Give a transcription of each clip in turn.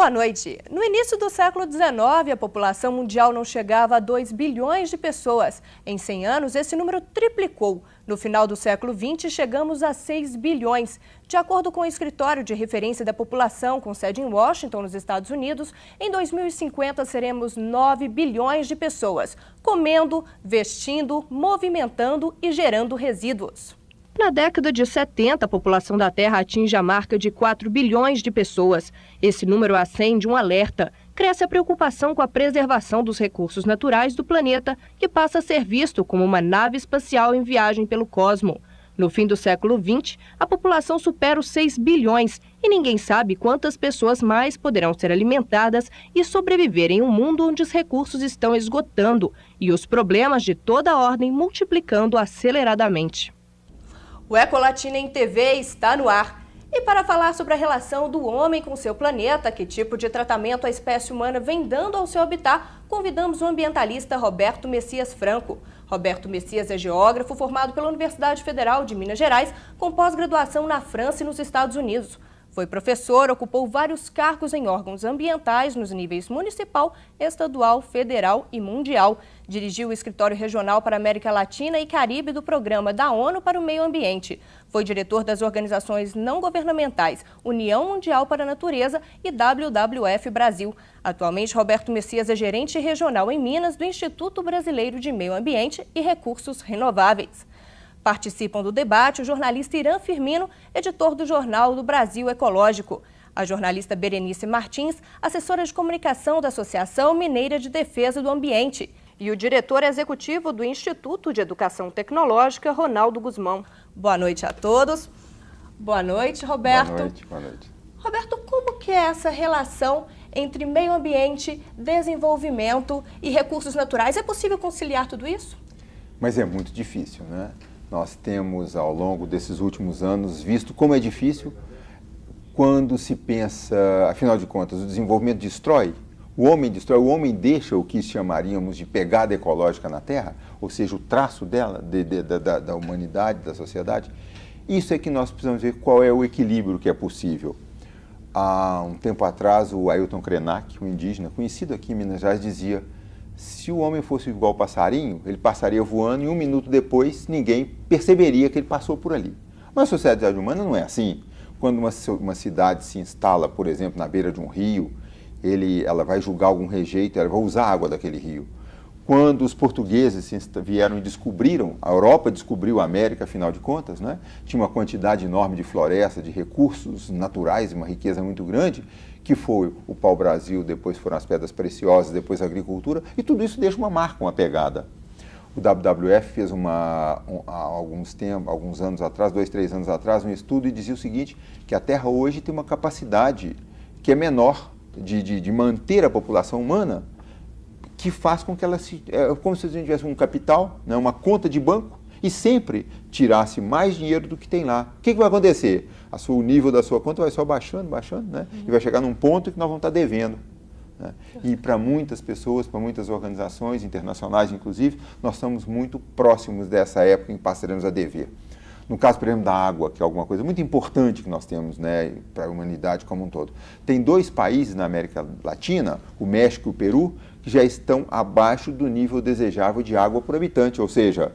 Boa noite. No início do século XIX, a população mundial não chegava a 2 bilhões de pessoas. Em 100 anos, esse número triplicou. No final do século XX, chegamos a 6 bilhões. De acordo com o Escritório de Referência da População, com sede em Washington, nos Estados Unidos, em 2050 seremos 9 bilhões de pessoas, comendo, vestindo, movimentando e gerando resíduos. Na década de 70, a população da Terra atinge a marca de 4 bilhões de pessoas. Esse número acende um alerta. Cresce a preocupação com a preservação dos recursos naturais do planeta, que passa a ser visto como uma nave espacial em viagem pelo cosmo. No fim do século XX, a população supera os 6 bilhões e ninguém sabe quantas pessoas mais poderão ser alimentadas e sobreviver em um mundo onde os recursos estão esgotando e os problemas de toda a ordem multiplicando aceleradamente. O Ecolatina em TV está no ar. E para falar sobre a relação do homem com seu planeta, que tipo de tratamento a espécie humana vem dando ao seu habitat, convidamos o ambientalista Roberto Messias Franco. Roberto Messias é geógrafo formado pela Universidade Federal de Minas Gerais, com pós-graduação na França e nos Estados Unidos. Foi professor, ocupou vários cargos em órgãos ambientais nos níveis municipal, estadual, federal e mundial. Dirigiu o Escritório Regional para a América Latina e Caribe do Programa da ONU para o Meio Ambiente. Foi diretor das organizações não governamentais União Mundial para a Natureza e WWF Brasil. Atualmente, Roberto Messias é gerente regional em Minas do Instituto Brasileiro de Meio Ambiente e Recursos Renováveis. Participam do debate o jornalista Irã Firmino, editor do Jornal do Brasil Ecológico. A jornalista Berenice Martins, assessora de comunicação da Associação Mineira de Defesa do Ambiente. E o diretor executivo do Instituto de Educação Tecnológica, Ronaldo Guzmão. Boa noite a todos. Boa noite, Roberto. Boa noite, boa noite. Roberto, como que é essa relação entre meio ambiente, desenvolvimento e recursos naturais? É possível conciliar tudo isso? Mas é muito difícil, né? Nós temos, ao longo desses últimos anos, visto como é difícil quando se pensa, afinal de contas, o desenvolvimento destrói, o homem deixa o que chamaríamos de pegada ecológica na Terra, ou seja, o traço dela, da humanidade, da sociedade. Isso é que nós precisamos ver qual é o equilíbrio que é possível. Há um tempo atrás, o Ailton Krenak, um indígena conhecido aqui em Minas Gerais, dizia: se o homem fosse igual ao passarinho, ele passaria voando e 1 minuto depois ninguém perceberia que ele passou por ali. Mas a sociedade humana não é assim. Quando uma cidade se instala, por exemplo, na beira de um rio, ela vai julgar algum rejeito, ela vai usar a água daquele rio. Quando os portugueses vieram e descobriram, a Europa descobriu a América, afinal de contas, né? Tinha uma quantidade enorme de floresta, de recursos naturais, uma riqueza muito grande, que foi o pau-brasil, depois foram as pedras preciosas, depois a agricultura, e tudo isso deixa uma marca, uma pegada. O WWF fez há alguns anos atrás, 2, 3 anos atrás, um estudo e dizia o seguinte, que a Terra hoje tem uma capacidade que é menor de manter a população humana, que faz com que ela como se a gente tivesse um capital, né, uma conta de banco, e sempre tirasse mais dinheiro do que tem lá. O que vai acontecer? O nível da sua conta vai só baixando, né? E vai chegar num ponto que nós vamos estar devendo. Né? E para muitas pessoas, para muitas organizações internacionais, inclusive, nós estamos muito próximos dessa época em que passaremos a dever. No caso, por exemplo, da água, que é alguma coisa muito importante que nós temos, né, para a humanidade como um todo. Tem 2 países na América Latina, o México e o Peru, que já estão abaixo do nível desejável de água por habitante, ou seja,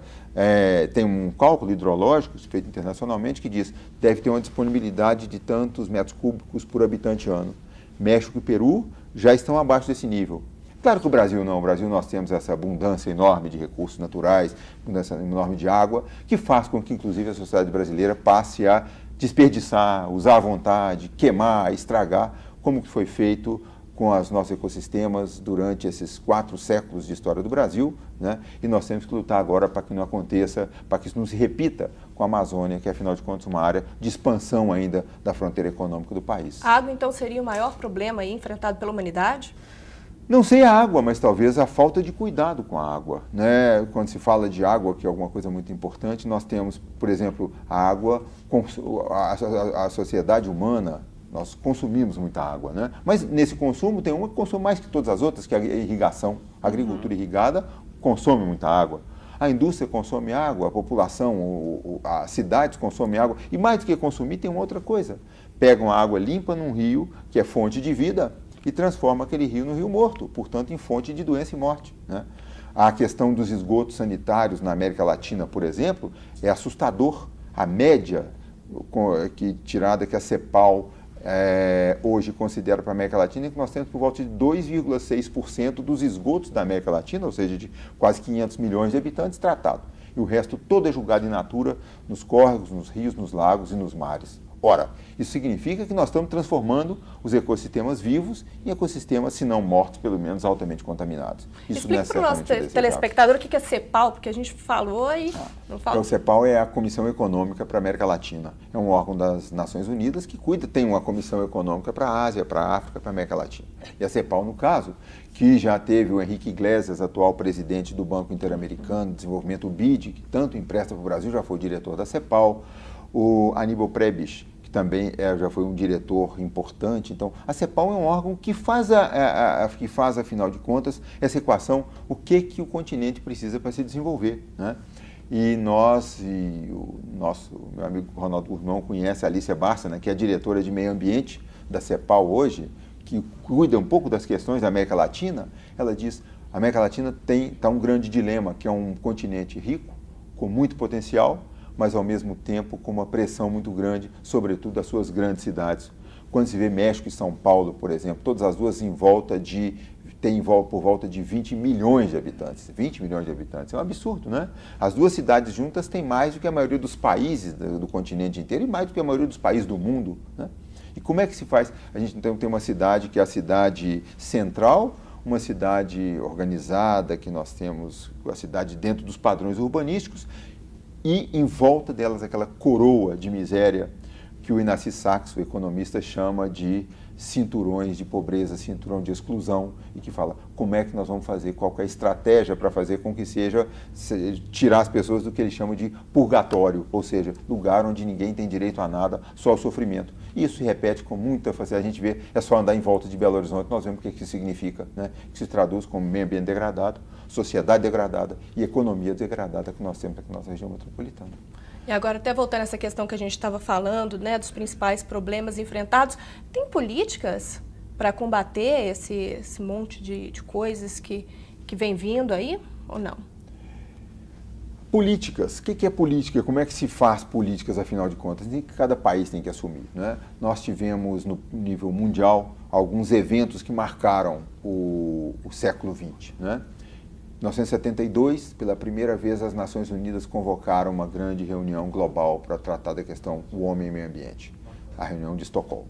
tem um cálculo hidrológico feito internacionalmente que diz que deve ter uma disponibilidade de tantos metros cúbicos por habitante ano. México e Peru já estão abaixo desse nível. Claro que o Brasil não, o Brasil nós temos essa abundância enorme de recursos naturais, abundância enorme de água, que faz com que inclusive a sociedade brasileira passe a desperdiçar, usar à vontade, queimar, estragar, como que foi feito com os nossos ecossistemas durante esses 4 séculos de história do Brasil, né? E nós temos que lutar agora para que não aconteça, para que isso não se repita com a Amazônia, que é, afinal de contas, uma área de expansão ainda da fronteira econômica do país. A água, então, seria o maior problema aí enfrentado pela humanidade? Não sei a água, mas talvez a falta de cuidado com a água, né? Quando se fala de água, que é alguma coisa muito importante, nós temos, por exemplo, a água, a sociedade humana, nós consumimos muita água, né? Mas nesse consumo tem uma que consome mais que todas as outras, que é a irrigação. A agricultura irrigada consome muita água. A indústria consome água, a população, as cidades consomem água. E mais do que consumir, tem uma outra coisa. Pegam a água limpa num rio, que é fonte de vida, e transforma aquele rio no rio morto, portanto, em fonte de doença e morte, né? A questão dos esgotos sanitários na América Latina, por exemplo, é assustador. A média tirada que a CEPAL hoje considera para a América Latina é que nós temos por volta de 2,6% dos esgotos da América Latina, ou seja, de quase 500 milhões de habitantes, tratado. E o resto todo é julgado in natura nos córregos, nos rios, nos lagos e nos mares. Ora, isso significa que nós estamos transformando os ecossistemas vivos em ecossistemas, se não mortos, pelo menos altamente contaminados. Isso explica para o nosso telespectador o que é CEPAL, porque a gente falou e não falou. O CEPAL é a Comissão Econômica para a América Latina. É um órgão das Nações Unidas que tem uma Comissão Econômica para a Ásia, para a África, para a América Latina. E a CEPAL, no caso, que já teve o Henrique Iglesias, atual presidente do Banco Interamericano de Desenvolvimento, o BID, que tanto empresta para o Brasil, já foi o diretor da CEPAL. O Aníbal Prebisch, que também já foi um diretor importante. Então, a CEPAL é um órgão que faz, afinal de contas, essa equação, o que o continente precisa para se desenvolver, né? E o meu amigo Ronaldo Guzmão conhece a Alicia Bárcena, que é a diretora de meio ambiente da CEPAL hoje, que cuida um pouco das questões da América Latina. Ela diz, a América Latina está um grande dilema, que é um continente rico, com muito potencial, mas ao mesmo tempo com uma pressão muito grande, sobretudo das suas grandes cidades. Quando se vê México e São Paulo, por exemplo, todas as duas têm por volta de 20 milhões de habitantes. 20 milhões de habitantes, é um absurdo, né? As duas cidades juntas têm mais do que a maioria dos países do continente inteiro e mais do que a maioria dos países do mundo, né? E como é que se faz? A gente então tem uma cidade que é a cidade central, uma cidade organizada, que nós temos a cidade dentro dos padrões urbanísticos, e em volta delas aquela coroa de miséria que o Inácio Sachs, o economista, chama de cinturões de pobreza, cinturão de exclusão, e que fala como é que nós vamos fazer, qual que é a estratégia para fazer com que tirar as pessoas do que ele chama de purgatório, ou seja, lugar onde ninguém tem direito a nada, só o sofrimento. E isso se repete com muita facilidade. A gente vê, é só andar em volta de Belo Horizonte, nós vemos o que isso significa, né? Que se traduz como meio ambiente degradado, sociedade degradada e economia degradada que nós temos aqui na nossa região metropolitana. E agora, até voltando a essa questão que a gente estava falando, né, dos principais problemas enfrentados, tem políticas para combater esse monte de coisas que vem vindo aí, ou não? Políticas. O que é política? Como é que se faz políticas, afinal de contas? Cada país tem que assumir, né? Nós tivemos, no nível mundial, alguns eventos que marcaram o século XX, né? Em 1972, pela primeira vez, as Nações Unidas convocaram uma grande reunião global para tratar da questão do homem e meio ambiente, a reunião de Estocolmo.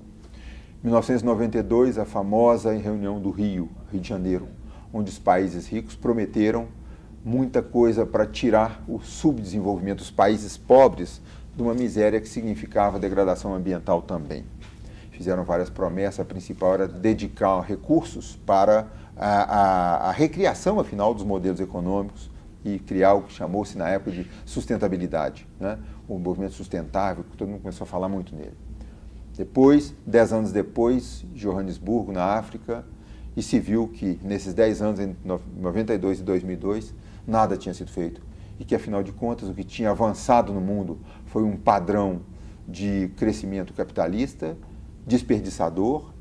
Em 1992, a famosa reunião do Rio de Janeiro, onde os países ricos prometeram muita coisa para tirar o subdesenvolvimento dos países pobres de uma miséria que significava degradação ambiental também. Fizeram várias promessas, a principal era dedicar recursos para a recriação, afinal, dos modelos econômicos e criar o que chamou-se na época de sustentabilidade, né? O movimento sustentável, que todo mundo começou a falar muito nele. Depois, 10 anos depois, Joanesburgo, na África, e se viu que nesses 10 anos, entre 92 e 2002, nada tinha sido feito. E que, afinal de contas, o que tinha avançado no mundo foi um padrão de crescimento capitalista, desperdiçador,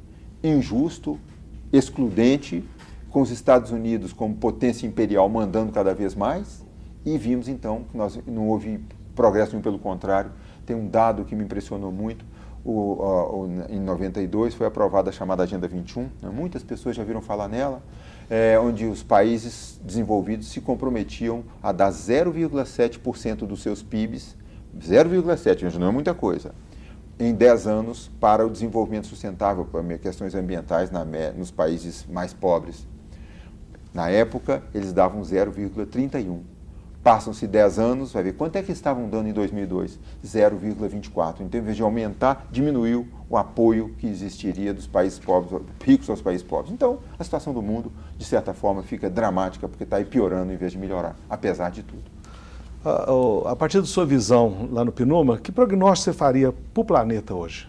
injusto, excludente, com os Estados Unidos como potência imperial mandando cada vez mais, e vimos então que não houve progresso nenhum, pelo contrário. Tem um dado que me impressionou muito, em 92 foi aprovada a chamada Agenda 21, né? Muitas pessoas já viram falar nela, onde os países desenvolvidos se comprometiam a dar 0,7% dos seus PIBs, 0,7%, gente, não é muita coisa, em 10 anos para o desenvolvimento sustentável, para questões ambientais nos países mais pobres. Na época, eles davam 0,31%. Passam-se 10 anos, vai ver quanto é que estavam dando em 2002? 0,24%. Então, em vez de aumentar, diminuiu o apoio que existiria dos países pobres, ricos aos países pobres. Então, a situação do mundo, de certa forma, fica dramática, porque está aí piorando em vez de melhorar, apesar de tudo. A partir da sua visão lá no PNUMA, que prognóstico você faria para o planeta hoje?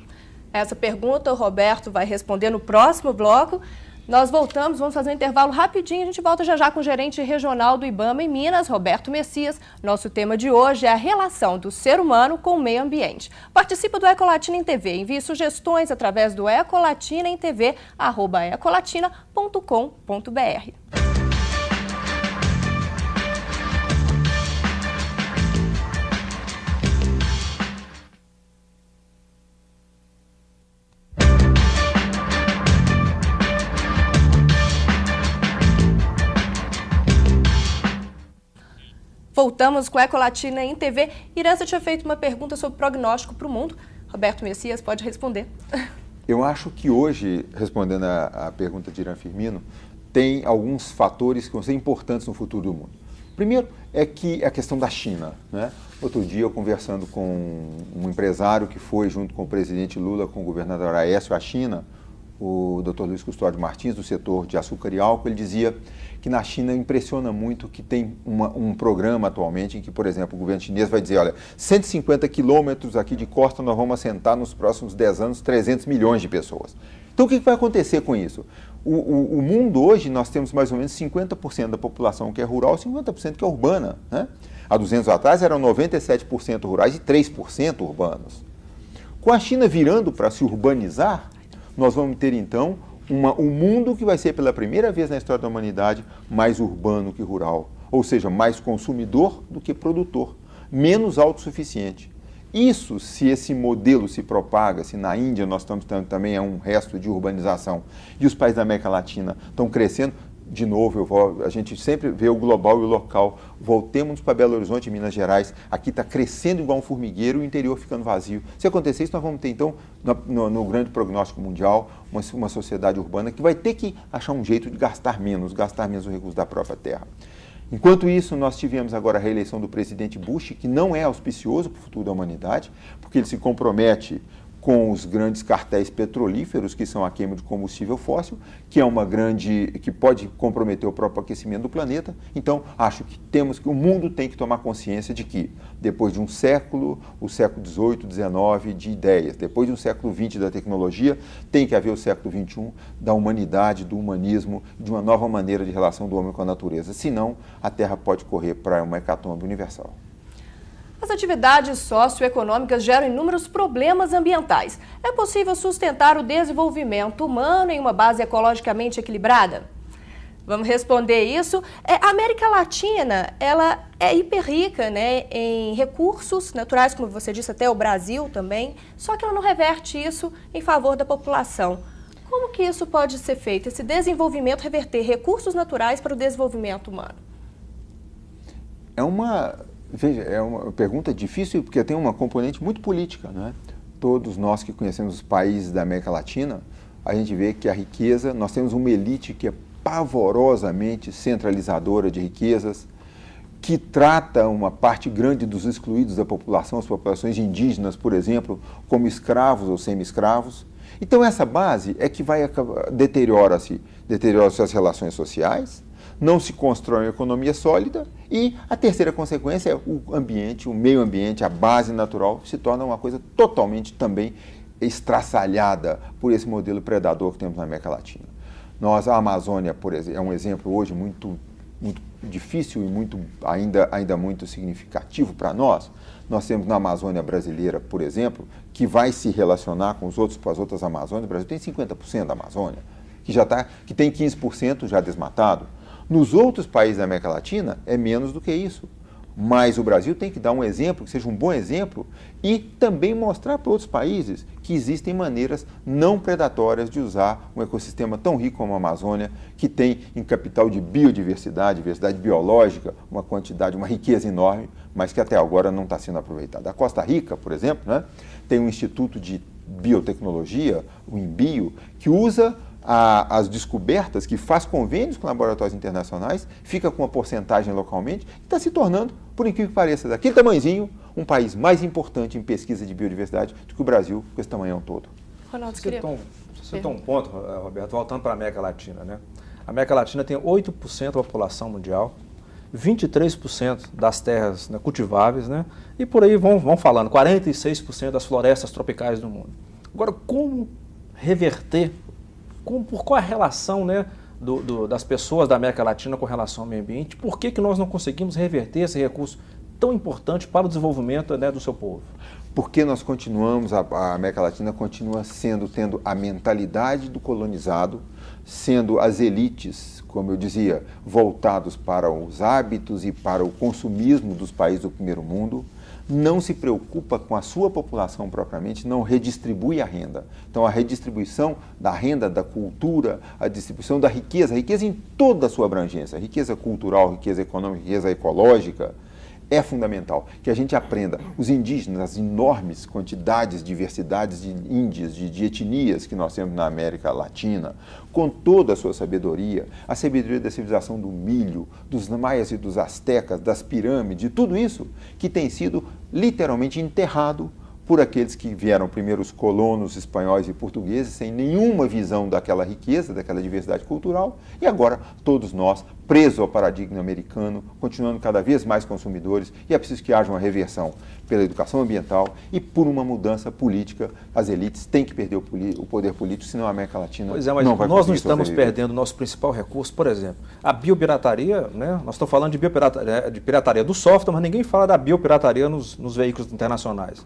Essa pergunta o Roberto vai responder no próximo bloco. Nós voltamos, vamos fazer um intervalo rapidinho, a gente volta já já com o gerente regional do IBAMA em Minas, Roberto Messias. Nosso tema de hoje é a relação do ser humano com o meio ambiente. Participa do Ecolatina em TV, envie sugestões através do Ecolatina em TV, @ecolatina.com.br. Voltamos com a Ecolatina em TV. Irança tinha feito uma pergunta sobre prognóstico para o mundo. Roberto Messias pode responder. Eu acho que hoje, respondendo a pergunta de Irã Firmino, tem alguns fatores que vão ser importantes no futuro do mundo. Primeiro é que a questão da China, né? Outro dia eu conversando com um empresário que foi junto com o presidente Lula, com o governador Aécio à China, o Dr. Luiz Custódio Martins, do setor de açúcar e álcool, ele dizia que na China impressiona muito que tem um programa atualmente em que, por exemplo, o governo chinês vai dizer, olha, 150 quilômetros aqui de costa nós vamos assentar nos próximos 10 anos 300 milhões de pessoas. Então o que vai acontecer com isso? O mundo hoje nós temos mais ou menos 50% da população que é rural e 50% que é urbana, né? Há 200 anos atrás eram 97% rurais e 3% urbanos. Com a China virando para se urbanizar, nós vamos ter então um mundo que vai ser pela primeira vez na história da humanidade mais urbano que rural, ou seja, mais consumidor do que produtor, menos autossuficiente. Isso, se esse modelo se propaga, se na Índia nós estamos tendo também um resto de urbanização e os países da América Latina estão crescendo, de novo, a gente sempre vê o global e o local. Voltemos para Belo Horizonte, Minas Gerais. Aqui está crescendo igual um formigueiro e o interior ficando vazio. Se acontecer isso, nós vamos ter, então, no grande prognóstico mundial, uma sociedade urbana que vai ter que achar um jeito de gastar menos o recurso da própria terra. Enquanto isso, nós tivemos agora a reeleição do presidente Bush, que não é auspicioso para o futuro da humanidade, porque ele se compromete com os grandes cartéis petrolíferos, que são a queima de combustível fóssil, que pode comprometer o próprio aquecimento do planeta. Então, acho que o mundo tem que tomar consciência de que, depois de um século, o século XVIII, XIX, de ideias, depois de um século XX da tecnologia, tem que haver o século XXI da humanidade, do humanismo, de uma nova maneira de relação do homem com a natureza. Senão, a Terra pode correr para uma hecatombe universal. As atividades socioeconômicas geram inúmeros problemas ambientais. É possível sustentar o desenvolvimento humano em uma base ecologicamente equilibrada? Vamos responder isso. A América Latina, ela é hiper rica, né, em recursos naturais, como você disse, até o Brasil também, só que ela não reverte isso em favor da população. Como que isso pode ser feito, esse desenvolvimento reverter recursos naturais para o desenvolvimento humano? Veja, é uma pergunta difícil porque tem uma componente muito política, né? Todos nós que conhecemos os países da América Latina, a gente vê que a riqueza, nós temos uma elite que é pavorosamente centralizadora de riquezas, que trata uma parte grande dos excluídos da população, as populações indígenas, por exemplo, como escravos ou semi-escravos. Então essa base é que vai deteriora-se as relações sociais, não se constrói uma economia sólida e a terceira consequência é o ambiente, o meio ambiente, a base natural se torna uma coisa totalmente também estraçalhada por esse modelo predador que temos na América Latina. A Amazônia, por exemplo, é um exemplo hoje muito difícil e ainda muito significativo para nós. Nós temos na Amazônia brasileira, por exemplo, que vai se relacionar com as outras Amazônias. O Brasil tem 50% da Amazônia, que tem 15% já desmatado. Nos outros países da América Latina é menos do que isso. Mas o Brasil tem que dar um exemplo, que seja um bom exemplo, e também mostrar para outros países que existem maneiras não predatórias de usar um ecossistema tão rico como a Amazônia, que tem em capital de biodiversidade, diversidade biológica, uma riqueza enorme, mas que até agora não está sendo aproveitada. A Costa Rica, por exemplo, né, tem um instituto de biotecnologia, o INBio, que usa as descobertas, que faz convênios com laboratórios internacionais, fica com uma porcentagem localmente e está se tornando, por incrível que pareça, daquele tamanhozinho, um país mais importante em pesquisa de biodiversidade do que o Brasil, com esse tamanhão todo. Ronaldo, você citou um ponto, Roberto, voltando para a América Latina, né? A América Latina tem 8% da população mundial, 23% das terras, né, cultiváveis, né? E por aí vão falando, 46% das florestas tropicais do mundo. Agora, como reverter por qual a relação, né, das pessoas da América Latina com relação ao meio ambiente? Por que nós não conseguimos reverter esse recurso tão importante para o desenvolvimento, né, do seu povo? Porque nós continuamos, a América Latina continua tendo a mentalidade do colonizado, sendo as elites, como eu dizia, voltados para os hábitos e para o consumismo dos países do primeiro mundo, não se preocupa com a sua população propriamente, não redistribui a renda. Então, a redistribuição da renda, da cultura, a distribuição da riqueza em toda a sua abrangência, riqueza cultural, riqueza econômica, riqueza ecológica, é fundamental que a gente aprenda. Os indígenas, as enormes quantidades, diversidades de índias, de etnias que nós temos na América Latina, com toda a sua sabedoria, a sabedoria da civilização do milho, dos maias e dos astecas, das pirâmides, tudo isso que tem sido literalmente enterrado por aqueles que vieram primeiro, os colonos espanhóis e portugueses, sem nenhuma visão daquela riqueza, daquela diversidade cultural, e agora todos nós, presos ao paradigma americano, continuando cada vez mais consumidores, e é preciso que haja uma reversão pela educação ambiental e por uma mudança política. As elites têm que perder o poder político, senão a América Latina pois é, mas não vai nós não conseguir estamos sobreviver. perdendo o nosso principal recurso. Por exemplo, a biopirataria, né? Nós estamos falando de pirataria do software, mas ninguém fala da biopirataria nos veículos internacionais.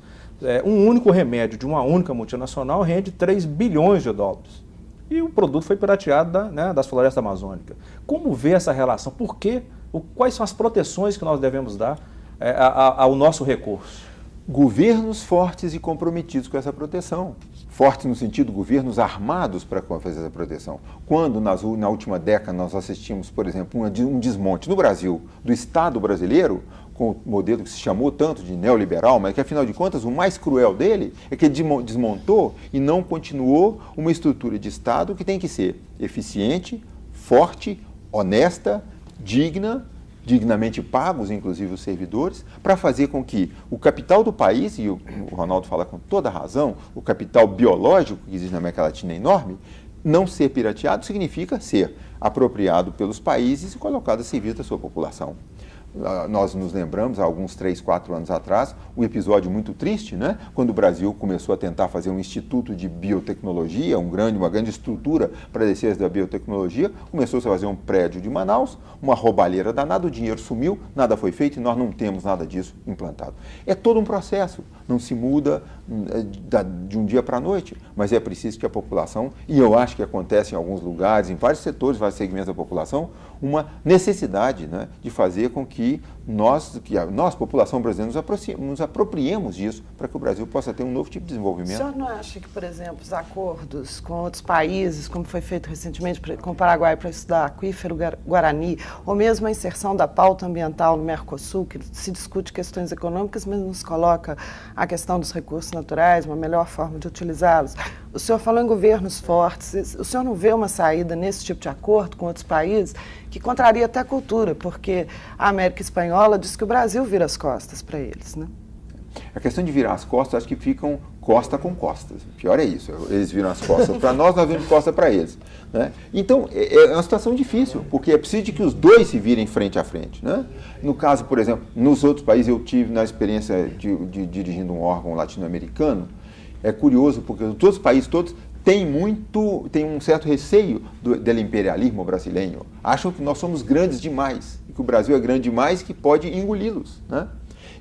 Um único remédio de uma única multinacional rende 3 bilhões de dólares. E o produto foi pirateado das florestas amazônicas. Como vê essa relação? Por quê? Quais são as proteções que nós devemos dar ao nosso recurso? Governos fortes e comprometidos com essa proteção. Fortes no sentido de governos armados para fazer essa proteção. Quando, na última década, nós assistimos, por exemplo, um desmonte no Brasil do Estado brasileiro, com o modelo que se chamou tanto de neoliberal, mas que, afinal de contas, o mais cruel dele é que ele desmontou e não continuou uma estrutura de Estado que tem que ser eficiente, forte, honesta, dignamente pagos, inclusive os servidores, para fazer com que o capital do país, e o Ronaldo fala com toda razão, o capital biológico que existe na América Latina é enorme, não ser pirateado significa ser apropriado pelos países e colocado a serviço da sua população. Nós nos lembramos, há alguns 3, 4 anos atrás, um episódio muito triste, né? Quando o Brasil começou a tentar fazer um instituto de biotecnologia, uma grande estrutura para a defesa da biotecnologia, começou-se a fazer um prédio de Manaus, uma roubalheira danada, o dinheiro sumiu, nada foi feito e nós não temos nada disso implantado. É todo um processo, não se muda de um dia para a noite, mas é preciso que a população, e eu acho que acontece em alguns lugares, em vários setores, vários segmentos da população, uma necessidade, né, de fazer com que nós, população brasileira, nos apropriemos disso para que o Brasil possa ter um novo tipo de desenvolvimento. O senhor não acha que, por exemplo, os acordos com outros países, como foi feito recentemente com o Paraguai para estudar aquífero Guarani, ou mesmo a inserção da pauta ambiental no Mercosul, que se discute questões econômicas, mas nos coloca a questão dos recursos naturais, uma melhor forma de utilizá-los? O senhor falou em governos fortes, o senhor não vê uma saída nesse tipo de acordo com outros países que contraria até a cultura, porque a América Espanhola diz que o Brasil vira as costas para eles, né? A questão de virar as costas, acho que ficam costa com costas. O pior é isso, eles viram as costas para nós viramos costa para eles, né? Então, é uma situação difícil, porque é preciso de que os dois se virem frente a frente, né? No caso, por exemplo, nos outros países, eu tive na experiência de dirigindo um órgão latino-americano, é curioso, porque todos os países têm um certo receio do imperialismo brasileiro. Acham que nós somos grandes demais, e que o Brasil é grande demais que pode engoli-los, né?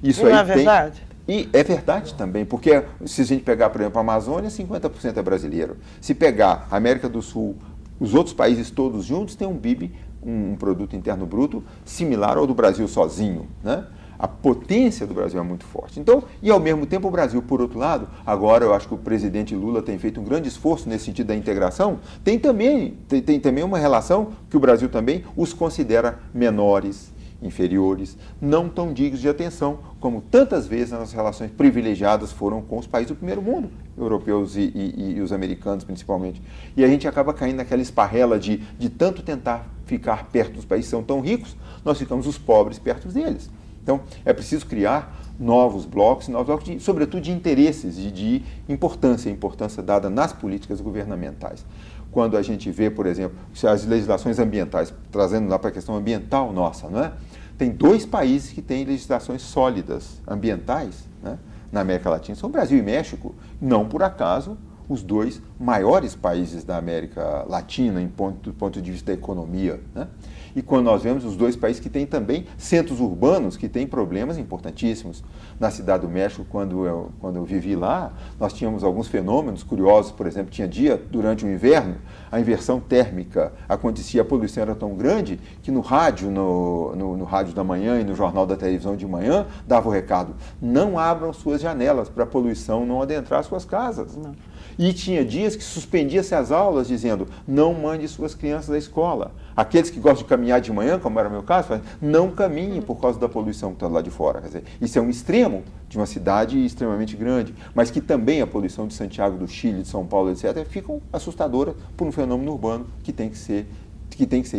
Isso não é verdade? E é verdade também, porque se a gente pegar, por exemplo, a Amazônia, 50% é brasileiro. Se pegar a América do Sul, os outros países todos juntos têm um PIB, um produto interno bruto, similar ao do Brasil sozinho, né? A potência do Brasil é muito forte. Então, e ao mesmo tempo o Brasil, por outro lado, agora eu acho que o presidente Lula tem feito um grande esforço nesse sentido da integração, tem também uma relação que o Brasil também os considera menores, inferiores, não tão dignos de atenção, como tantas vezes as relações privilegiadas foram com os países do primeiro mundo, europeus e os americanos principalmente. E a gente acaba caindo naquela esparrela de tanto tentar ficar perto dos países que são tão ricos, nós ficamos os pobres perto deles. Então, é preciso criar novos blocos, sobretudo de interesses e de importância dada nas políticas governamentais. Quando a gente vê, por exemplo, as legislações ambientais, trazendo lá para a questão ambiental nossa, não é? Tem 2 países que têm legislações sólidas ambientais, né, na América Latina, são o Brasil e México. Não por acaso, os 2 maiores países da América Latina do ponto de vista da economia, né? E quando nós vemos os dois países que têm também centros urbanos que têm problemas importantíssimos. Na Cidade do México, quando eu vivi lá, nós tínhamos alguns fenômenos curiosos. Por exemplo, tinha dia, durante o inverno, a inversão térmica acontecia, a poluição era tão grande que no rádio, no rádio da manhã e no jornal da televisão de manhã, dava o recado: não abram suas janelas para a poluição não adentrar suas casas. Não. E tinha dias que suspendia-se as aulas dizendo: não mande suas crianças à escola. Aqueles que gostam de caminhar de manhã, como era o meu caso, não caminhem por causa da poluição que está lá de fora. Quer dizer, isso é um extremo de uma cidade extremamente grande, mas que também a poluição de Santiago do Chile, de São Paulo, etc., ficam assustadoras por um fenômeno urbano que tem que ser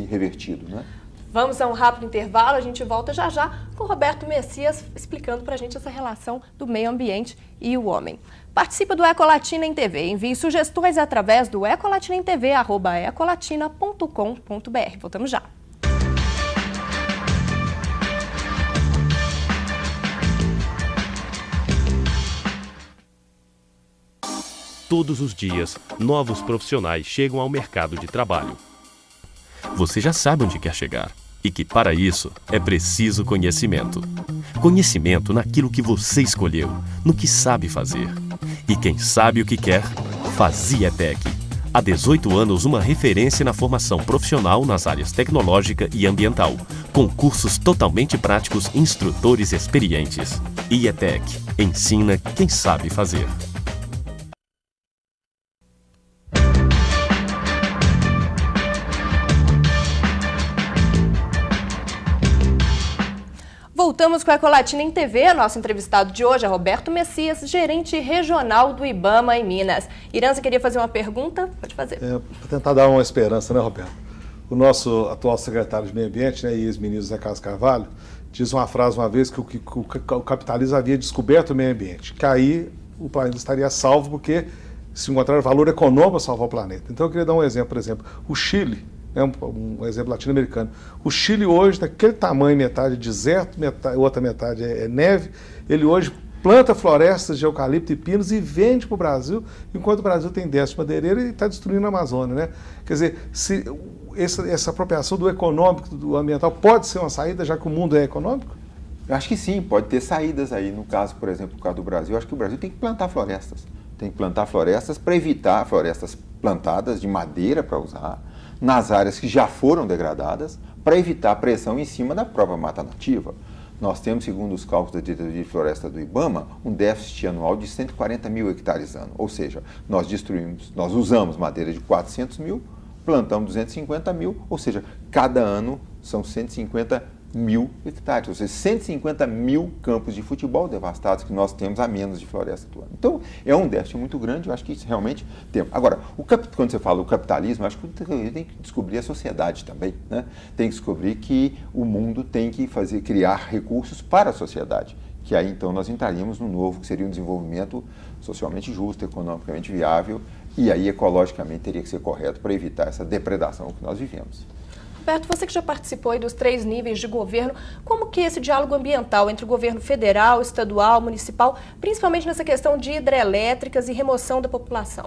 revertido, né? Vamos a um rápido intervalo, a gente volta já já com o Roberto Messias explicando para a gente essa relação do meio ambiente e o homem. Participe do Ecolatina em TV, envie sugestões através do ecolatinamtv@ecolatina.com.br. Voltamos já. Todos os dias, novos profissionais chegam ao mercado de trabalho. Você já sabe onde quer chegar e que, para isso, é preciso conhecimento. Conhecimento naquilo que você escolheu, no que sabe fazer. E quem sabe o que quer, faz IETEC. Há 18 anos, uma referência na formação profissional nas áreas tecnológica e ambiental, com cursos totalmente práticos e instrutores experientes. IETEC. Ensina quem sabe fazer. Voltamos com a Ecolatina em TV. Nosso entrevistado de hoje é Roberto Messias, gerente regional do IBAMA em Minas. Iranza queria fazer uma pergunta? Pode fazer. Para tentar dar uma esperança, né, Roberto? O nosso atual secretário de Meio Ambiente, né, e ex-ministro Zé Carlos Carvalho, diz uma frase uma vez que o capitalismo havia descoberto o meio ambiente, que aí o planeta estaria salvo porque se encontrar valor econômico para salvar o planeta. Então eu queria dar um exemplo, por exemplo, o Chile, um exemplo latino-americano. O Chile hoje, daquele tamanho, metade é deserto, outra metade é neve, ele hoje planta florestas de eucalipto e pinos e vende para o Brasil, enquanto o Brasil tem déficit madeireiro e está destruindo a Amazônia, né? Quer dizer, se essa apropriação do econômico, do ambiental, pode ser uma saída, já que o mundo é econômico? Eu acho que sim, pode ter saídas aí. No caso, por exemplo, no caso do Brasil, eu acho que o Brasil tem que plantar florestas. Tem que plantar florestas para evitar florestas plantadas de madeira para usar, nas áreas que já foram degradadas, para evitar pressão em cima da própria mata nativa. Nós temos, segundo os cálculos da Diretoria de Floresta do IBAMA, um déficit anual de 140 mil hectares ano. Ou seja, nós usamos madeira de 400 mil, plantamos 250 mil, ou seja, cada ano são 150 mil hectares, ou seja, 150 mil campos de futebol devastados que nós temos a menos de floresta atual. Então, é um déficit muito grande, eu acho que isso realmente temos. Agora, quando você fala o capitalismo, eu acho que tem que descobrir a sociedade também, né? Tem que descobrir que o mundo tem que criar recursos para a sociedade, que aí então nós entraríamos no novo, que seria um desenvolvimento socialmente justo, economicamente viável, e aí ecologicamente teria que ser correto para evitar essa depredação que nós vivemos. Roberto, você que já participou aí dos 3 níveis de governo, como que esse diálogo ambiental entre o governo federal, estadual, municipal, principalmente nessa questão de hidrelétricas e remoção da população?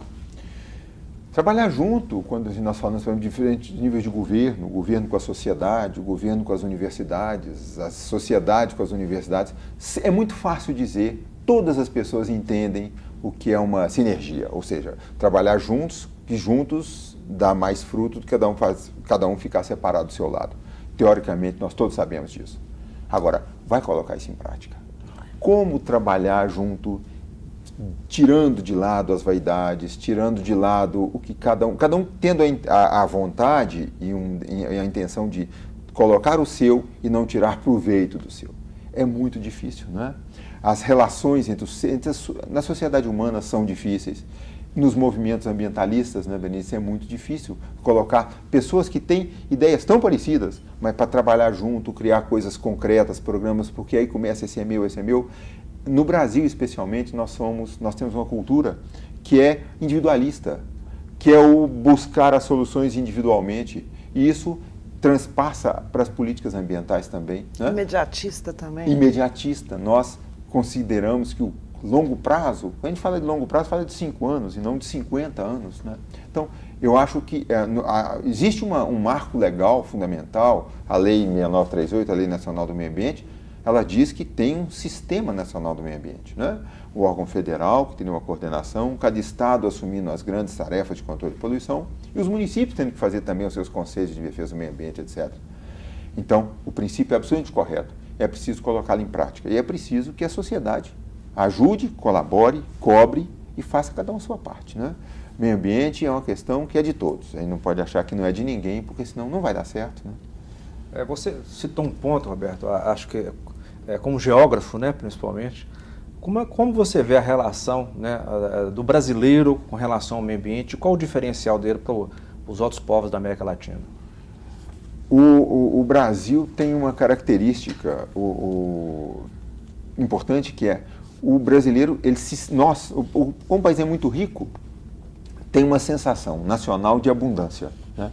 Trabalhar junto, quando nós falamos de diferentes níveis de governo, o governo com a sociedade, o governo com as universidades, a sociedade com as universidades, é muito fácil dizer, todas as pessoas entendem o que é uma sinergia, ou seja, trabalhar juntos, que juntos dá mais fruto do que cada um ficar separado do seu lado. Teoricamente, nós todos sabemos disso. Agora, vai colocar isso em prática. Como trabalhar junto, tirando de lado as vaidades, tirando de lado o que cada um tendo a vontade e a intenção de colocar o seu e não tirar proveito do seu. É muito difícil, não é? As relações na sociedade humana são difíceis. Nos movimentos ambientalistas, né, Benício, é muito difícil colocar pessoas que têm ideias tão parecidas, mas para trabalhar junto, criar coisas concretas, programas, porque aí começa esse é meu, esse é meu. No Brasil, especialmente, nós temos uma cultura que é individualista, que é o buscar as soluções individualmente, e isso transpassa para as políticas ambientais também. Né? Imediatista também. Imediatista. Nós consideramos que longo prazo, quando a gente fala de longo prazo, fala de 5 anos e não de 50 anos, né? Então, eu acho que existe um marco legal fundamental, a Lei 6938, a Lei Nacional do Meio Ambiente, ela diz que tem um sistema nacional do meio ambiente, né? O órgão federal, que tem uma coordenação, cada estado assumindo as grandes tarefas de controle de poluição, e os municípios tendo que fazer também os seus conselhos de defesa do meio ambiente, etc. Então, o princípio é absolutamente correto, é preciso colocá-lo em prática, e é preciso que a sociedade ajude, colabore, cobre e faça cada um a sua parte, né? Meio ambiente é uma questão que é de todos, a gente não pode achar que não é de ninguém, porque senão não vai dar certo, né? Você citou um ponto, Roberto, acho que como geógrafo, né, principalmente, como você vê a relação, né, do brasileiro com relação ao meio ambiente, qual o diferencial dele para os outros povos da América Latina? O Brasil tem uma característica importante, que é o brasileiro, como o país é muito rico, tem uma sensação nacional de abundância, né?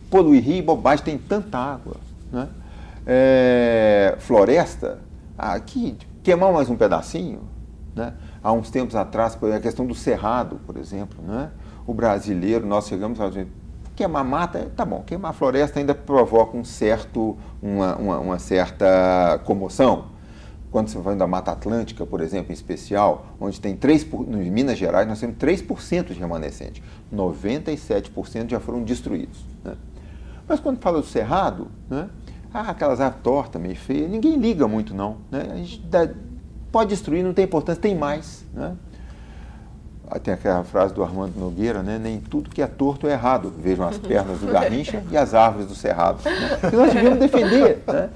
Poluir rio, bobagem, tem tanta água, né? Floresta, aqui, queimar mais um pedacinho, né? Há uns tempos atrás, a questão do cerrado, por exemplo, né? O brasileiro, nós chegamos a dizer, queimar mata, tá bom, queimar floresta ainda provoca uma certa comoção. Quando você vai da Mata Atlântica, por exemplo, em especial, onde tem em Minas Gerais, nós temos 3% de remanescente, 97% já foram destruídos, né? Mas quando fala do cerrado, né? Aquelas árvores tortas, meio feias, ninguém liga muito não, né? A gente pode destruir, não tem importância, tem mais, né? Tem aquela frase do Armando Nogueira, né? Nem tudo que é torto é errado, vejam as pernas do Garrincha e as árvores do cerrado, né? Que nós devemos defender, né?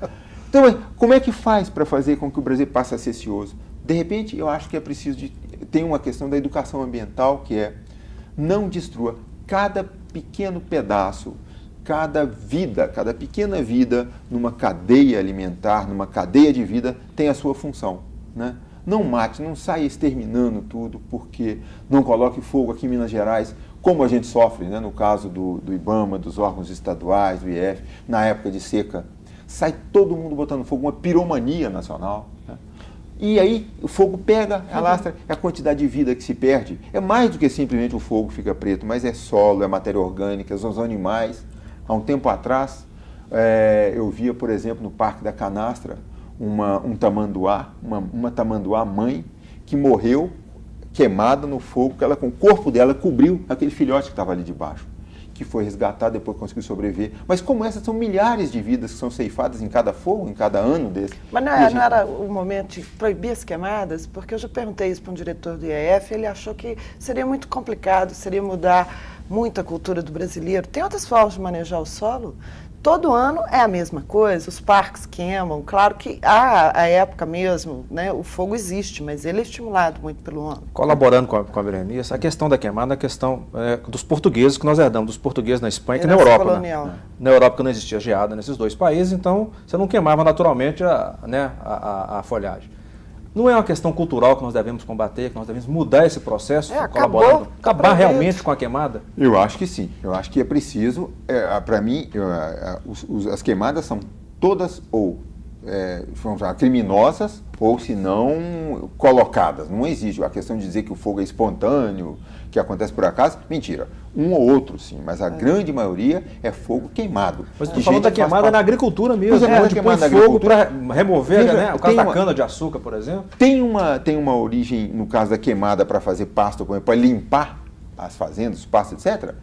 Então, como é que faz para fazer com que o Brasil passe a ser cioso? De repente, eu acho que é preciso tem uma questão da educação ambiental, que é não destrua cada pequeno pedaço, cada pequena vida numa cadeia alimentar, numa cadeia de vida, tem a sua função, né? Não mate, não saia exterminando tudo, porque não coloque fogo aqui em Minas Gerais, como a gente sofre, né? No caso do IBAMA, dos órgãos estaduais, do IF, na época de seca, sai todo mundo botando fogo, uma piromania nacional, né? E aí o fogo pega, alastra, é a quantidade de vida que se perde. É mais do que simplesmente o fogo fica preto, mas é solo, é matéria orgânica, são os animais. Há um tempo atrás, eu via, por exemplo, no Parque da Canastra, uma tamanduá mãe, que morreu queimada no fogo, que ela com o corpo dela cobriu aquele filhote que estava ali debaixo, que foi resgatado, depois conseguiu sobreviver. Mas como essas, são milhares de vidas que são ceifadas em cada fogo, em cada ano desse. Mas não era o momento de proibir as queimadas? Porque eu já perguntei isso para um diretor do IAF, ele achou que seria muito complicado, seria mudar muito a cultura do brasileiro. Tem outras formas de manejar o solo? Todo ano é a mesma coisa, os parques queimam, claro que há a época mesmo, né, o fogo existe, mas ele é estimulado muito pelo homem. Colaborando com a Berenice, a questão da queimada é a questão dos portugueses, que nós herdamos dos portugueses na Espanha e na Europa. Colonial. Né? Na Europa que não existia geada nesses dois países, então você não queimava naturalmente a folhagem. Não é uma questão cultural que nós devemos combater, que nós devemos mudar esse processo, colaborando, acabar realmente com a queimada? Eu acho que sim. Eu acho que é preciso, para mim, as queimadas são todas vamos falar, criminosas ou, se não, colocadas. Não existe a questão de dizer que o fogo é espontâneo, que acontece por acaso. Mentira. Um ou outro, sim, mas a grande maioria é fogo queimado. Mas estou falando da queimada na agricultura mesmo, onde põe fogo para remover, né, o caso da cana-de-açúcar, por exemplo. Tem uma origem, no caso da queimada, para fazer pasto, para limpar as fazendas, os pastos, etc.,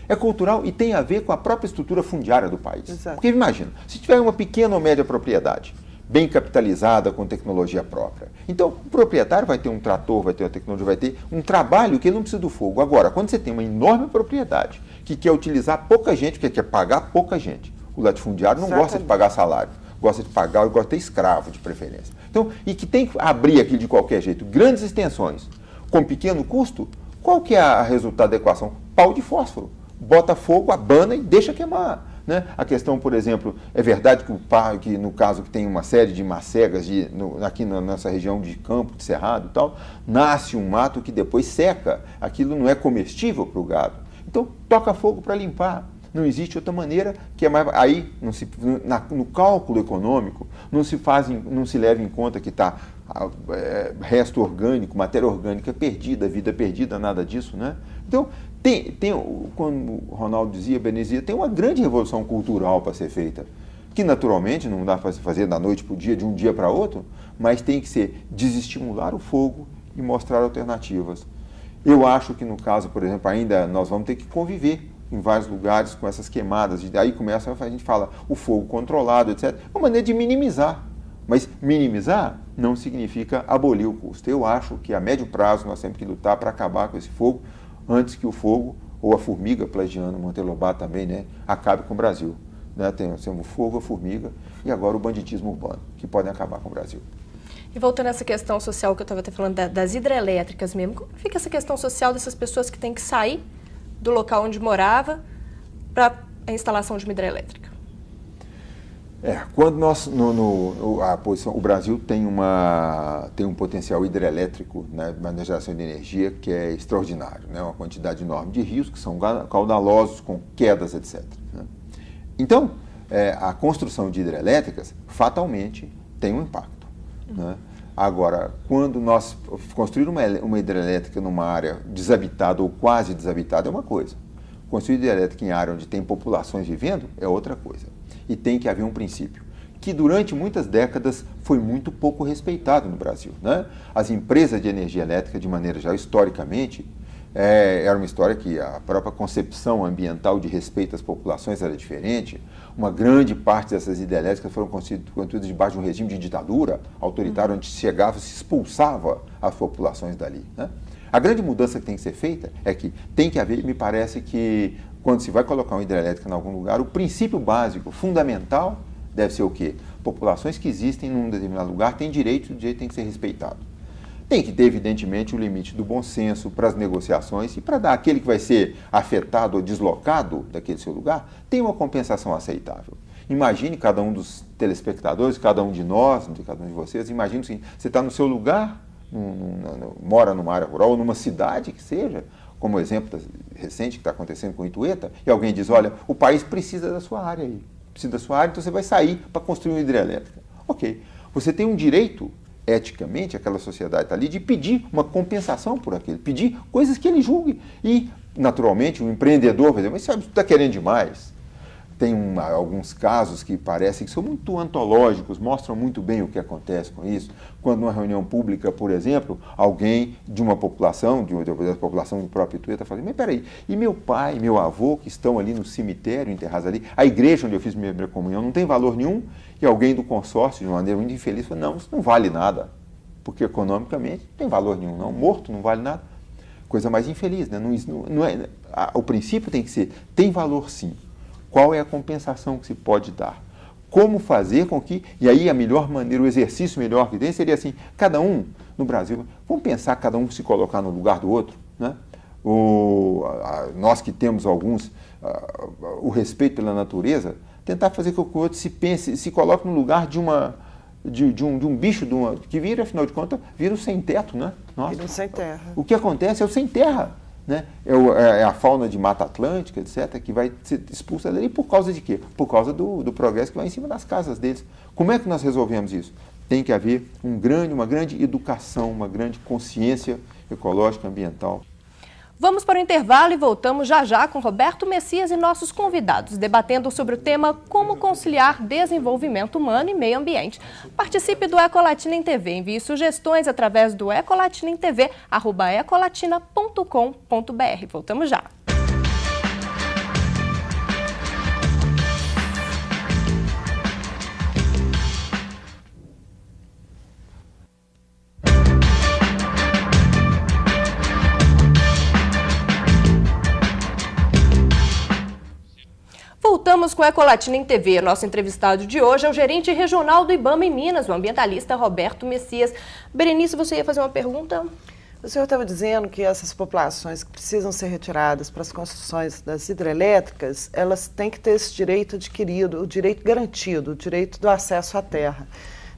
é cultural e tem a ver com a própria estrutura fundiária do país. Exato. Porque imagina, se tiver uma pequena ou média propriedade, bem capitalizada, com tecnologia própria, então o proprietário vai ter um trator, vai ter uma tecnologia, vai ter um trabalho que ele não precisa do fogo. Agora, quando você tem uma enorme propriedade que quer utilizar pouca gente, que quer pagar pouca gente, o latifundiário não gosta de pagar salário, gosta de pagar, gosta de ter escravo de preferência. Então, e que tem que abrir aqui de qualquer jeito grandes extensões com pequeno custo, qual que é a resultado da equação? Pau de fósforo. Bota fogo, abana e deixa queimar, né? A questão, por exemplo, é verdade que no caso que tem uma série de macegas aqui na nossa região de campo, de cerrado e tal, nasce um mato que depois seca, aquilo não é comestível para o gado. Então, toca fogo para limpar, Não existe outra maneira que é mais... Aí, no cálculo econômico, não se leva em conta que está resto orgânico, matéria orgânica perdida, vida perdida, nada disso, né? Então, como o Ronaldo dizia, Benezia, tem uma grande revolução cultural para ser feita, que naturalmente não dá para se fazer da noite para o dia, de um dia para outro, mas tem que ser desestimular o fogo e mostrar alternativas. Eu acho que no caso, por exemplo, ainda nós vamos ter que conviver em vários lugares com essas queimadas. Aí começa, a gente fala o fogo controlado, etc. Uma maneira de minimizar. Mas minimizar não significa abolir o custo. Eu acho que a médio prazo nós temos que lutar para acabar com esse fogo antes que o fogo, ou a formiga plagiando Monteiro Lobato também, né, acabe com o Brasil. Né? Temos o fogo, a formiga e agora o banditismo urbano, que podem acabar com o Brasil. E voltando a essa questão social que eu estava até falando das hidrelétricas mesmo, como fica essa questão social dessas pessoas que têm que sair do local onde morava para a instalação de uma hidrelétrica? Quando nós, o Brasil tem um potencial hidrelétrico, né, na geração de energia que é extraordinário, né, uma quantidade enorme de rios que são caudalosos, com quedas, etc. Né? Então, a construção de hidrelétricas fatalmente tem um impacto. Né? Agora, quando nós construir uma hidrelétrica numa área desabitada ou quase desabitada é uma coisa. Construir hidrelétrica em área onde tem populações vivendo é outra coisa. E tem que haver um princípio, que durante muitas décadas foi muito pouco respeitado no Brasil. Né? As empresas de energia elétrica, de maneira já historicamente, era uma história que a própria concepção ambiental de respeito às populações era diferente. Uma grande parte dessas hidrelétricas foram construídas debaixo de um regime de ditadura autoritário, onde chegava e se expulsava as populações dali. Né? A grande mudança que tem que ser feita é que tem que haver, me parece que quando se vai colocar uma hidrelétrica em algum lugar, o princípio básico, fundamental, deve ser o quê? Populações que existem num determinado lugar têm direito, o direito tem que ser respeitado. Tem que ter, evidentemente, o limite do bom senso para as negociações e para dar aquele que vai ser afetado ou deslocado daquele seu lugar, tem uma compensação aceitável. Imagine cada um dos telespectadores, cada um de nós, de cada um de vocês, imagine assim, você está no seu lugar, mora numa área rural ou numa cidade que seja, como o exemplo recente que está acontecendo com Itueta, e alguém diz, olha, o país precisa da sua área aí, precisa da sua área, então você vai sair para construir uma hidrelétrica. Ok, você tem um direito, eticamente, aquela sociedade está ali, de pedir uma compensação por aquilo, pedir coisas que ele julgue. E, naturalmente, o empreendedor vai dizer, mas você está querendo demais. Tem alguns casos que parecem que são muito antológicos, mostram muito bem o que acontece com isso. Quando numa reunião pública, por exemplo, alguém de uma população, da população do próprio Itueta, fala, mas peraí, e meu pai, meu avô, que estão ali no cemitério, enterrados ali, a igreja onde eu fiz minha primeira comunhão não tem valor nenhum? E alguém do consórcio, de uma maneira muito infeliz, fala, não, isso não vale nada, porque economicamente não tem valor nenhum, não, morto não vale nada. Coisa mais infeliz, né? O princípio tem que ser, tem valor sim. Qual é a compensação que se pode dar? Como fazer com que... E aí a melhor maneira, o exercício melhor que tem seria assim, cada um no Brasil, vamos pensar cada um se colocar no lugar do outro, né? Nós que temos alguns, o respeito pela natureza, tentar fazer com que o outro se pense, se coloque no lugar de um bicho, que vira, afinal de contas, vira o sem teto, né? Nossa, vira o sem terra. O que acontece é o sem terra. Né? É a fauna de Mata Atlântica, etc., que vai ser expulsa dali por causa de quê? Por causa do progresso que vai em cima das casas deles. Como é que nós resolvemos isso? Tem que haver uma grande educação, uma grande consciência ecológica, ambiental. Vamos para o intervalo e voltamos já já com Roberto Messias e nossos convidados, debatendo sobre o tema como conciliar desenvolvimento humano e meio ambiente. Participe do Ecolatina em TV, envie sugestões através do Ecolatina em TV, @ecolatina.com.br. Voltamos já. Voltamos com a Ecolatina em TV. Nosso entrevistado de hoje é o gerente regional do IBAMA em Minas, o ambientalista Roberto Messias. Berenice, você ia fazer uma pergunta? O senhor estava dizendo que essas populações que precisam ser retiradas para as construções das hidrelétricas, elas têm que ter esse direito adquirido, o direito garantido, o direito do acesso à terra.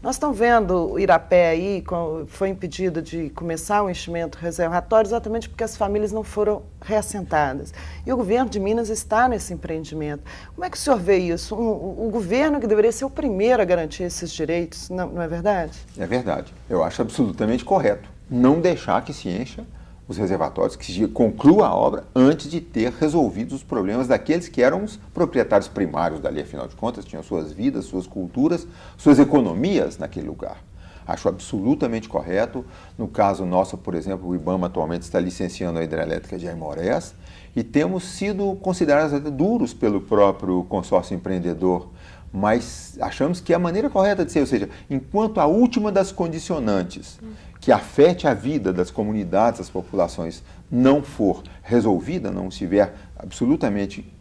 Nós estamos vendo o Irapé aí, foi impedido de começar o enchimento reservatório exatamente porque as famílias não foram reassentadas. E o governo de Minas está nesse empreendimento. Como é que o senhor vê isso? O governo que deveria ser o primeiro a garantir esses direitos, não é verdade? É verdade. Eu acho absolutamente correto não deixar que se encha os reservatórios, que se conclua a obra antes de ter resolvido os problemas daqueles que eram os proprietários primários dali, afinal de contas, tinham suas vidas, suas culturas, suas economias naquele lugar. Acho absolutamente correto. No caso nosso, por exemplo, o IBAMA atualmente está licenciando a hidrelétrica de Aimorés e temos sido considerados até duros pelo próprio consórcio empreendedor, mas achamos que é a maneira correta de ser, ou seja, enquanto a última das condicionantes que afete a vida das comunidades, das populações, não for resolvida, não estiver absolutamente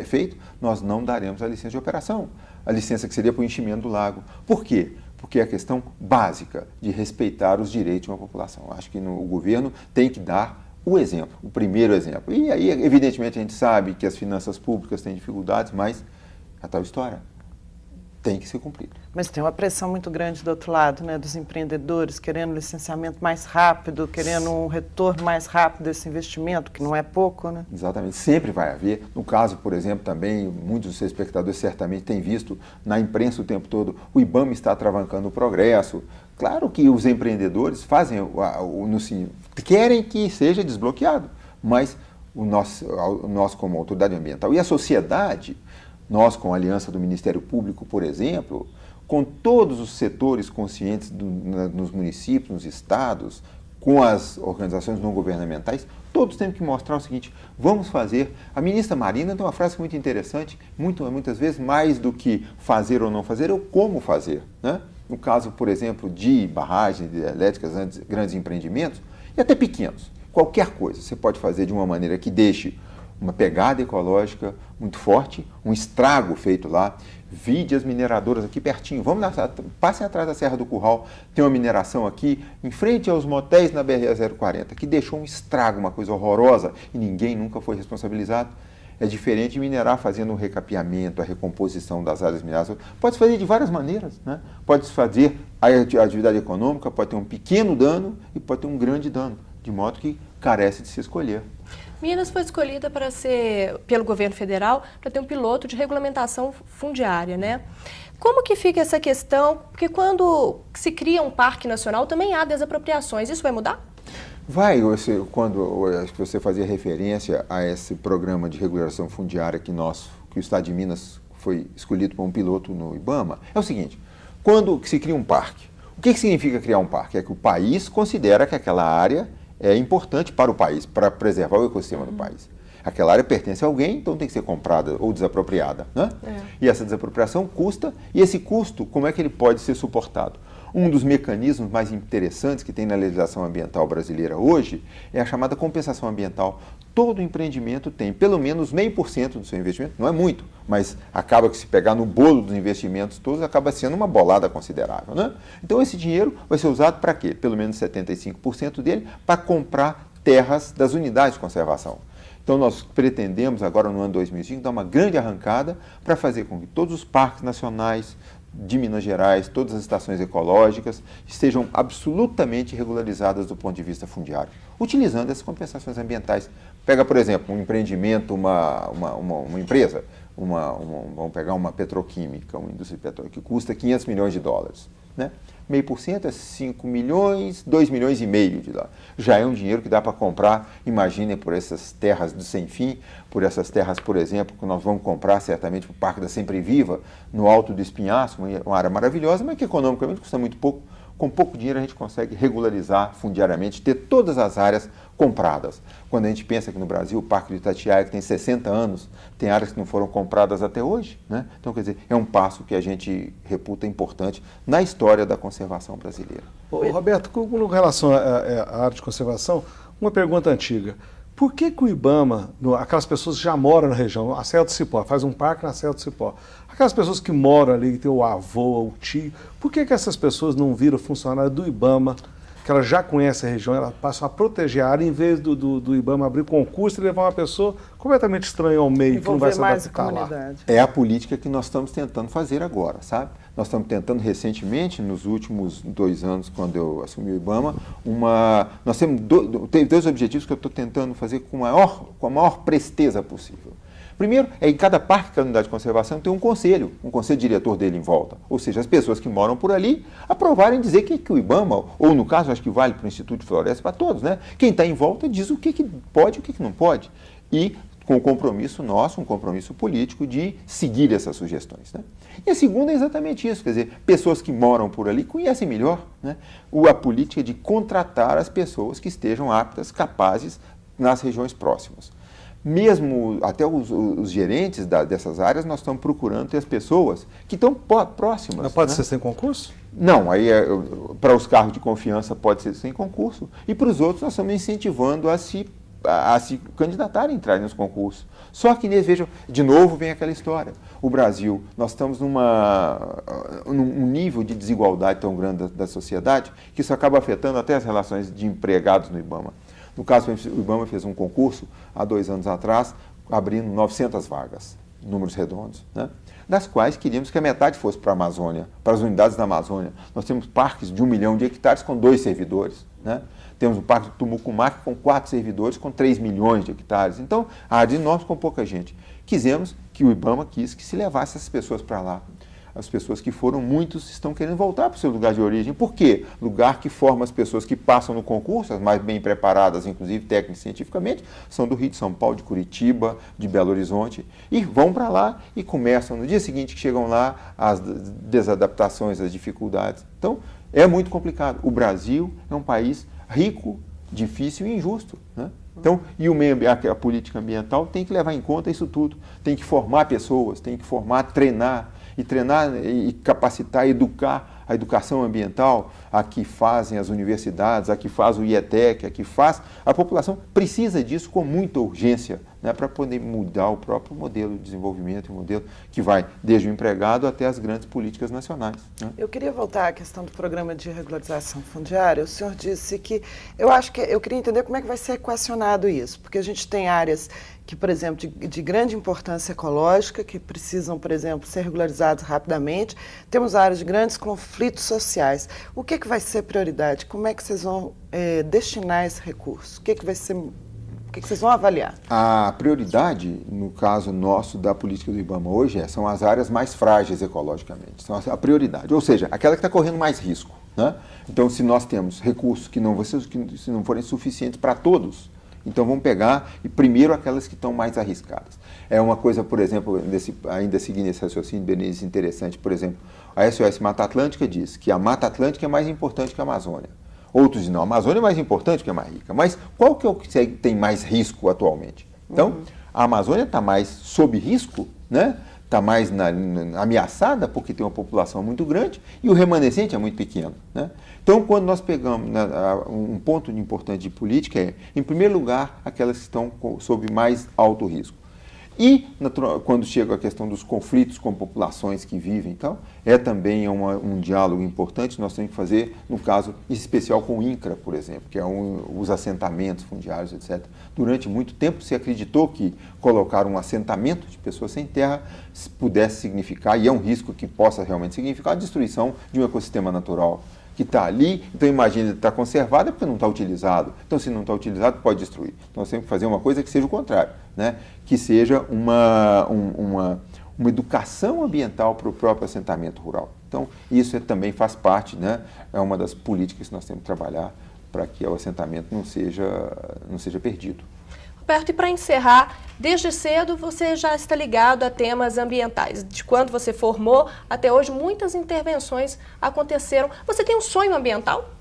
feito, nós não daremos a licença de operação, a licença que seria para o enchimento do lago. Por quê? Porque é a questão básica de respeitar os direitos de uma população. Acho que o governo tem que dar o exemplo, o primeiro exemplo. E aí, evidentemente, a gente sabe que as finanças públicas têm dificuldades, mas é a tal história. Tem que ser cumprido. Mas tem uma pressão muito grande do outro lado, né, dos empreendedores querendo licenciamento mais rápido, querendo um retorno mais rápido desse investimento, que não é pouco, né? Exatamente, sempre vai haver. No caso, por exemplo, também, muitos dos seus espectadores certamente têm visto na imprensa o tempo todo, o IBAMA está atravancando o progresso. Claro que os empreendedores fazem, querem que seja desbloqueado, mas nós como autoridade ambiental e a sociedade, nós, com a aliança do Ministério Público, por exemplo, com todos os setores conscientes nos municípios, nos estados, com as organizações não governamentais, todos temos que mostrar o seguinte: vamos fazer. A ministra Marina tem uma frase muito interessante, muitas vezes, mais do que fazer ou não fazer, é o como fazer, né? No caso, por exemplo, de barragens elétricas, grandes empreendimentos, e até pequenos, qualquer coisa você pode fazer de uma maneira que deixe uma pegada ecológica muito forte, um estrago feito lá. Vide as mineradoras aqui pertinho, passem atrás da Serra do Curral, tem uma mineração aqui, em frente aos motéis na BR-040, que deixou um estrago, uma coisa horrorosa, e ninguém nunca foi responsabilizado. É diferente de minerar fazendo o recapeamento, a recomposição das áreas mineradas. Pode se fazer de várias maneiras, né? Pode se fazer a atividade econômica, pode ter um pequeno dano e pode ter um grande dano, de modo que carece de se escolher. Minas foi escolhida pelo governo federal para ter um piloto de regulamentação fundiária, né? Como que fica essa questão? Porque quando se cria um parque nacional também há desapropriações. Isso vai mudar? Vai, quando acho que você fazia referência a esse programa de regulação fundiária que o Estado de Minas foi escolhido para um piloto no IBAMA, é o seguinte: quando se cria um parque, o que significa criar um parque? É que o país considera que aquela área é importante para o país, para preservar o ecossistema do país. Aquela área pertence a alguém, então tem que ser comprada ou desapropriada, né? E essa desapropriação custa, e esse custo, como é que ele pode ser suportado? Um dos mecanismos mais interessantes que tem na legislação ambiental brasileira hoje é a chamada compensação ambiental. Todo empreendimento tem pelo menos 0,5% do seu investimento, não é muito, mas acaba que se pegar no bolo dos investimentos todos, acaba sendo uma bolada considerável, né? Então esse dinheiro vai ser usado para quê? Pelo menos 75% dele para comprar terras das unidades de conservação. Então nós pretendemos agora no ano 2005 dar uma grande arrancada para fazer com que todos os parques nacionais de Minas Gerais, todas as estações ecológicas estejam absolutamente regularizadas do ponto de vista fundiário, utilizando essas compensações ambientais. Pega, por exemplo, um empreendimento, uma empresa, vamos pegar uma petroquímica, uma indústria petroquímica, que custa $500 milhões, né? 0,5% é 5 milhões, 2 milhões e meio de lá. Já é um dinheiro que dá para comprar, imaginem, por essas terras do sem fim, por essas terras, por exemplo, que nós vamos comprar certamente para o Parque da Sempre Viva, no Alto do Espinhaço, uma área maravilhosa, mas que economicamente custa muito pouco. Com pouco dinheiro a gente consegue regularizar fundiariamente, ter todas as áreas compradas. Quando a gente pensa que no Brasil o Parque do Itatiaia, que tem 60 anos, tem áreas que não foram compradas até hoje, né? Então, quer dizer, é um passo que a gente reputa importante na história da conservação brasileira. Ô, Roberto, com relação à área de conservação, uma pergunta antiga. Por que o IBAMA, aquelas pessoas que já moram na região, a Serra do Cipó, faz um parque na Serra do Cipó, aquelas pessoas que moram ali, que tem o avô, o tio, por que essas pessoas não viram funcionário do IBAMA que ela já conhece a região, ela passa a proteger a área, em vez do IBAMA abrir concurso e levar uma pessoa completamente estranha ao meio, que não vai se adaptar lá. É a política que nós estamos tentando fazer agora, sabe? Nós estamos tentando recentemente, nos últimos 2 anos, quando eu assumi o IBAMA, nós temos dois objetivos que eu estou tentando fazer com a maior presteza possível. Primeiro, em cada parque, cada unidade de conservação, tem um conselho diretor dele em volta. Ou seja, as pessoas que moram por ali aprovarem dizer que o IBAMA, ou no caso, acho que vale para o Instituto de Floresta, para todos, né? Quem está em volta diz o que pode e o que não pode. E com o compromisso nosso, um compromisso político de seguir essas sugestões, né? E a segunda é exatamente isso, quer dizer, pessoas que moram por ali conhecem melhor, né, a política de contratar as pessoas que estejam aptas, capazes nas regiões próximas. Mesmo até os gerentes dessas áreas, nós estamos procurando ter as pessoas que estão próximas. Não pode né? ser sem concurso? Não, aí para os cargos de confiança pode ser sem concurso. E para os outros nós estamos incentivando a se candidatarem a entrar nos concursos. Só que, vejam, de novo vem aquela história. O Brasil, nós estamos num nível de desigualdade tão grande da sociedade que isso acaba afetando até as relações de empregados no IBAMA. No caso, o IBAMA fez um concurso há 2 anos atrás, abrindo 900 vagas, números redondos, né? Das quais queríamos que a metade fosse para a Amazônia, para as unidades da Amazônia. Nós temos parques de 1 milhão de hectares com 2 servidores, né? Temos o Parque do Tumucumaque com 4 servidores, com 3 milhões de hectares. Então, áreas enormes com pouca gente. O IBAMA quis que se levasse essas pessoas para lá. As pessoas que foram, muitos estão querendo voltar para o seu lugar de origem. Por quê? Lugar que forma as pessoas que passam no concurso, as mais bem preparadas, inclusive técnicas cientificamente, são do Rio de São Paulo, de Curitiba, de Belo Horizonte, e vão para lá e começam, no dia seguinte que chegam lá, as desadaptações, as dificuldades. Então, é muito complicado. O Brasil é um país rico, difícil e injusto, né? Então, a política ambiental tem que levar em conta isso tudo. Tem que formar pessoas, tem que treinar e capacitar, educar a educação ambiental, a que fazem as universidades, a que faz o IETEC, a que faz. A população precisa disso com muita urgência, né, para poder mudar o próprio modelo de desenvolvimento, o modelo que vai desde o empregado até as grandes políticas nacionais, né? Eu queria voltar à questão do programa de regularização fundiária. O senhor disse que eu queria entender como é que vai ser equacionado isso, porque a gente tem áreas que, por exemplo, de grande importância ecológica, que precisam, por exemplo, ser regularizadas rapidamente. Temos áreas de grandes conflitos sociais. O que vai ser prioridade? Como é que vocês vão destinar esse recurso? O que vocês vão avaliar? A prioridade, no caso nosso da política do IBAMA hoje, são as áreas mais frágeis ecologicamente. São a prioridade, ou seja, aquela que está correndo mais risco, né? Então, se nós temos recursos que se não forem suficientes para todos, então vamos pegar e primeiro aquelas que estão mais arriscadas. É uma coisa, por exemplo, ainda seguindo esse raciocínio, Denise, interessante, por exemplo, a SOS Mata Atlântica diz que a Mata Atlântica é mais importante que a Amazônia. Outros dizem, não, a Amazônia é mais importante que a mais rica. Mas qual que é o que tem mais risco atualmente? Então, a Amazônia está mais sob risco, né? Está mais ameaçada porque tem uma população muito grande e o remanescente é muito pequeno, né? Então, quando nós pegamos, né, um ponto importante de política em primeiro lugar, aquelas que estão sob mais alto risco. E, quando chega a questão dos conflitos com populações que vivem, então, é também um diálogo importante. Nós temos que fazer, no caso especial com o INCRA, por exemplo, que é os assentamentos fundiários, etc. Durante muito tempo se acreditou que colocar um assentamento de pessoas sem terra pudesse significar, e é um risco que possa realmente significar, a destruição de um ecossistema natural que está ali. Então, imagina, ele está conservado é porque não está utilizado. Então, se não está utilizado, pode destruir. Então, nós temos que fazer uma coisa que seja o contrário, né? Que seja uma educação ambiental para o próprio assentamento rural. Então, isso também faz parte, né? É uma das políticas que nós temos que trabalhar para que o assentamento não seja perdido. Roberto, e para encerrar, desde cedo você já está ligado a temas ambientais. De quando você formou até hoje, muitas intervenções aconteceram. Você tem um sonho ambiental?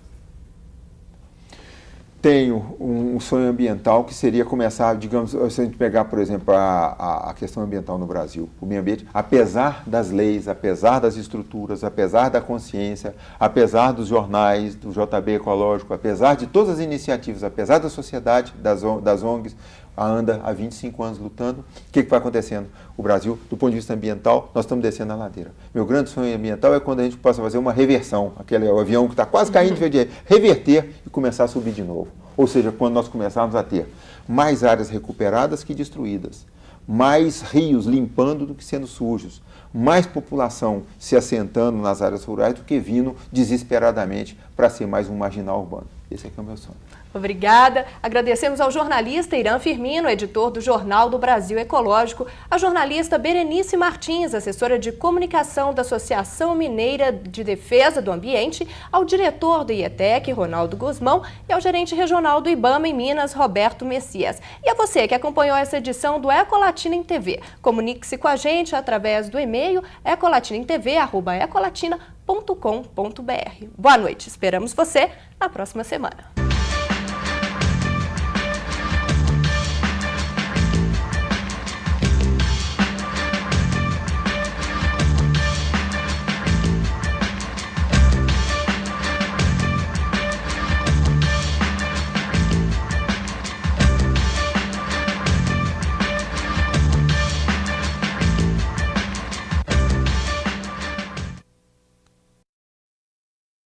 Tenho um sonho ambiental que seria começar, digamos, se a gente pegar, por exemplo, a questão ambiental no Brasil, o meio ambiente, apesar das leis, apesar das estruturas, apesar da consciência, apesar dos jornais, do JB Ecológico, apesar de todas as iniciativas, apesar da sociedade, das ONGs, anda há 25 anos lutando. O que vai acontecendo? O Brasil, do ponto de vista ambiental, nós estamos descendo a ladeira. Meu grande sonho ambiental é quando a gente possa fazer uma reversão, aquele avião que está quase caindo, reverter e começar a subir de novo. Ou seja, quando nós começarmos a ter mais áreas recuperadas que destruídas, mais rios limpando do que sendo sujos, mais população se assentando nas áreas rurais do que vindo desesperadamente para ser mais um marginal urbano. Esse aqui é o meu sonho. Obrigada. Agradecemos ao jornalista Irã Firmino, editor do Jornal do Brasil Ecológico, a jornalista Berenice Martins, assessora de comunicação da Associação Mineira de Defesa do Ambiente, ao diretor do IETEC, Ronaldo Guzmão, e ao gerente regional do IBAMA em Minas, Roberto Messias. E a você que acompanhou essa edição do Ecolatina em TV. Comunique-se com a gente através do e-mail ecolatinamtv@ecolatina.com.br. Boa noite, esperamos você na próxima semana.